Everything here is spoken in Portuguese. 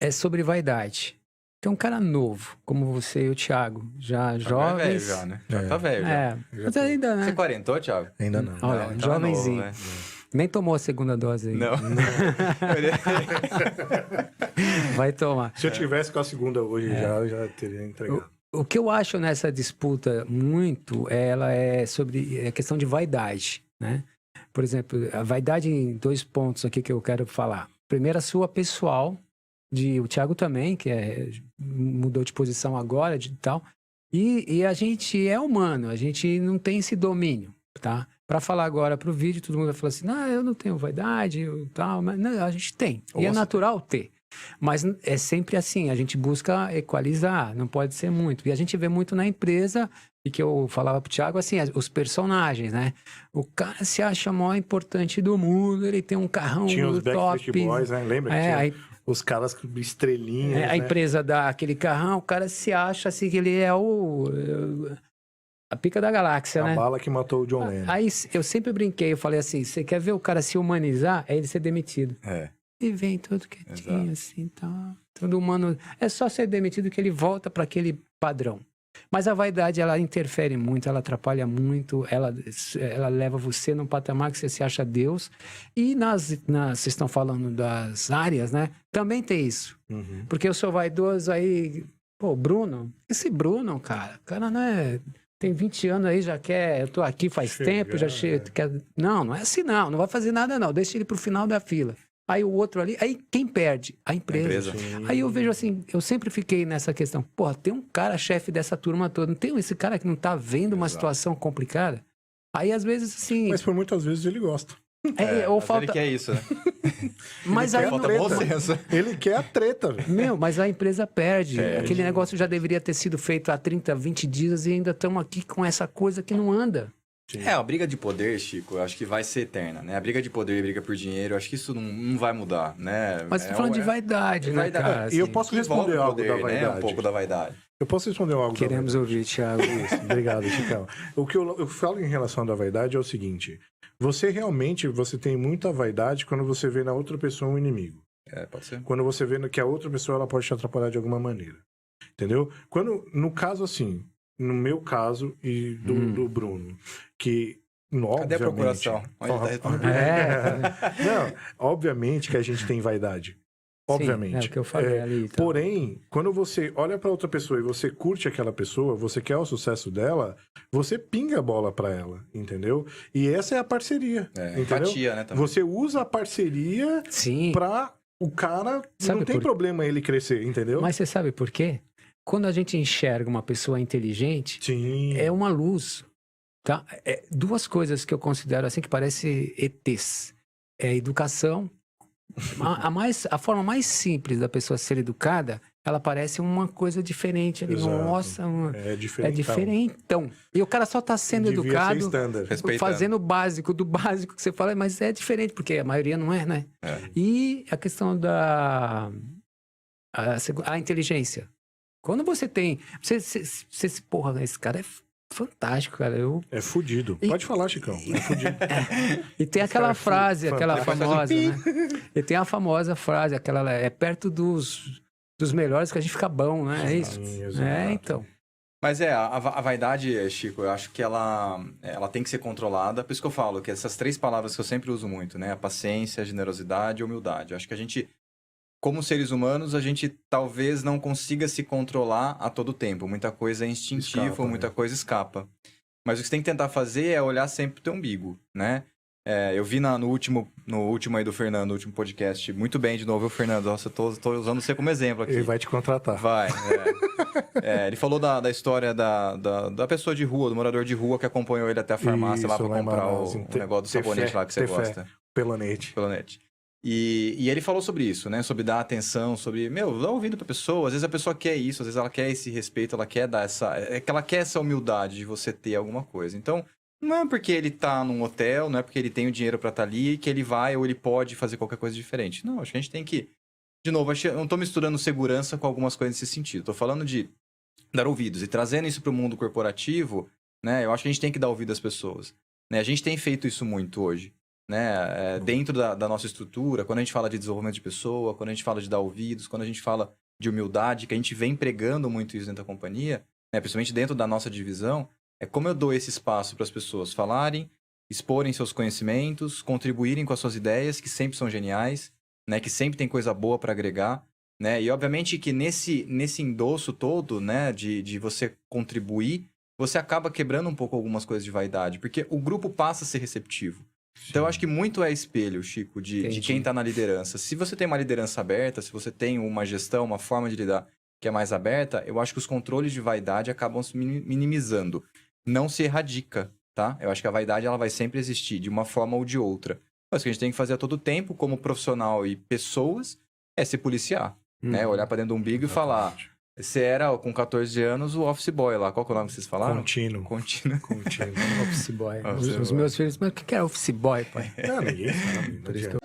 é sobre vaidade. Que é um cara novo, como você e o Thiago, já jovens. É velho já, né? Já tá velho. Já. Mas ainda, né? Você quarentou, Thiago? Ainda não. Olha, Não, então jovenzinho. é novo, né? Nem tomou a segunda dose aí. Não. Vai tomar. Se eu tivesse com a segunda hoje eu já teria entregado. O que eu acho nessa disputa muito, ela é sobre a questão de vaidade, né? Por exemplo, a vaidade em 2 pontos aqui que eu quero falar. Primeiro, a sua pessoal, o Thiago também, que mudou de posição agora, de tal. E a gente é humano, a gente não tem esse domínio, tá? Para falar agora pro vídeo, todo mundo vai falar assim, não, eu não tenho vaidade, tal, mas não, a gente tem. E é natural ter. Mas é sempre assim, a gente busca equalizar, não pode ser muito. E a gente vê muito na empresa, e que eu falava pro Thiago, assim, os personagens, né? O cara se acha o maior importante do mundo, ele tem um carrão Tinha os top. Backstreet Boys, né? Lembra? que tinha Aí, os caras com estrelinhas, a né? empresa dá aquele carrão, o cara se acha assim que ele é a pica da galáxia, né? A bala que matou o John Lennon. Aí eu sempre brinquei, eu falei assim, você quer ver o cara se humanizar? É ele ser demitido. É. E vem todo quietinho, Exato. assim, tá. Todo humano. É só ser demitido que ele volta para aquele padrão. Mas a vaidade, ela interfere muito, ela atrapalha muito, ela leva você num patamar que você se acha Deus. E vocês estão falando das áreas, né? Também tem isso. Uhum. Porque eu sou vaidoso aí. Pô, Bruno, esse Bruno, cara, o cara não é. Tem 20 anos aí, já quer. Eu tô aqui faz tempo, já quer. Não é assim, não vai fazer nada, não. Deixa ele pro final da fila. Aí o outro ali, aí quem perde? A empresa. Aí eu vejo assim, eu sempre fiquei nessa questão, porra, tem um cara chefe dessa turma toda, não tem esse cara que não tá vendo uma situação complicada? Aí às vezes assim... Mas por muitas vezes ele gosta. ou falta... Ele quer isso, né? Mas aí Falta bom senso. Ele quer a treta, velho. mas a empresa perde. Aquele negócio já deveria ter sido feito há 30, 20 dias e ainda estamos aqui com essa coisa que não anda. A briga de poder, Chico, eu acho que vai ser eterna, né? A briga de poder e briga por dinheiro, eu acho que isso não vai mudar, né? Mas tô falando de vaidade, né, cara? E eu Assim, posso responder algo poder, da vaidade. né? Um pouco da vaidade. Eu posso responder algo Queremos da vaidade. ouvir, Thiago. Isso, obrigado, Chicão. O que eu falo em relação à vaidade é o seguinte. Você tem muita vaidade quando você vê na outra pessoa um inimigo. Pode ser. Quando você vê que a outra pessoa ela pode te atrapalhar de alguma maneira. Entendeu? No caso assim, no meu caso e do Bruno, que... Cadê a procuração? Não, obviamente que a gente tem vaidade. Obviamente. Sim, é o que eu falei ali. Então. Porém, quando você olha pra outra pessoa e você curte aquela pessoa, você quer o sucesso dela, você pinga a bola pra ela, entendeu? E essa é a parceria. Entendeu? Empatia, né? Também. Você usa a parceria pra o cara. Não tem problema ele crescer, entendeu? Mas você sabe por quê? Quando a gente enxerga uma pessoa inteligente, é uma luz. Tá? 2 coisas que eu considero assim que parece ETs. É educação. A forma mais simples da pessoa ser educada, ela parece uma coisa diferente. Ali. Nossa, é diferente. Então. E o cara só está sendo educado, fazendo o básico, do básico que você fala, mas é diferente, porque a maioria não é, né? E a questão da a inteligência. Quando você tem... Você porra, esse cara é fantástico, cara. É fudido. Pode falar, Chicão. É fudido. E tem aquela frase, aquela famosa, né? E tem a famosa frase, aquela é perto dos melhores que a gente fica bom, né? É isso. Então. Mas a vaidade, Chico, eu acho que ela tem que ser controlada. Por isso que eu falo que essas 3 palavras que eu sempre uso muito, né? A paciência, a generosidade e a humildade. Eu acho que a gente, como seres humanos, a gente talvez não consiga se controlar a todo tempo. Muita coisa é instintiva, muita coisa escapa. Mas o que você tem que tentar fazer é olhar sempre pro teu umbigo, né? Eu vi no último aí do Fernando, no último podcast, muito bem de novo, o Fernando. Nossa, eu tô usando você como exemplo aqui. Ele vai te contratar. Vai, ele falou da história da pessoa de rua, do morador de rua que acompanhou ele até a farmácia lá pra comprar o negócio do sabonete lá que você gosta. Pelonete. E ele falou sobre isso, né? Sobre dar atenção, sobre, dá ouvido pra pessoa. Às vezes a pessoa quer isso, às vezes ela quer esse respeito, ela quer dar ela quer essa humildade de você ter alguma coisa. Então, não é porque ele tá num hotel, não é porque ele tem o dinheiro pra estar ali que ele vai ou ele pode fazer qualquer coisa diferente. Não, acho que a gente tem que... De novo, eu não tô misturando segurança com algumas coisas nesse sentido. Tô falando de dar ouvidos e trazendo isso pro mundo corporativo, né? Eu acho que a gente tem que dar ouvido às pessoas. Né? A gente tem feito isso muito hoje. né? Dentro da nossa estrutura, quando a gente fala de desenvolvimento de pessoa, quando a gente fala de dar ouvidos, quando a gente fala de humildade, que a gente vem pregando muito isso dentro da companhia, né? Principalmente dentro da nossa divisão, é como eu dou esse espaço para as pessoas falarem, exporem seus conhecimentos, contribuírem com as suas ideias, que sempre são geniais, né? Que sempre tem coisa boa para agregar, né? E obviamente que nesse endosso todo, né? De você contribuir, você acaba quebrando um pouco algumas coisas de vaidade, porque o grupo passa a ser receptivo. Então, eu acho que muito é espelho, Chico, de quem está na liderança. Se você tem uma liderança aberta, se você tem uma gestão, uma forma de lidar que é mais aberta, eu acho que os controles de vaidade acabam se minimizando. Não se erradica, tá? Eu acho que a vaidade ela vai sempre existir, de uma forma ou de outra. Mas o que a gente tem que fazer a todo tempo, como profissional e pessoas, é se policiar. Né? Olhar para dentro do umbigo e falar... Você era, com 14 anos, o office boy lá. Qual que é o nome que vocês falaram? Contínuo. Office boy. Os meus filhos, mas o que é office boy, pai? Não, ninguém sabe. Por isso que eu...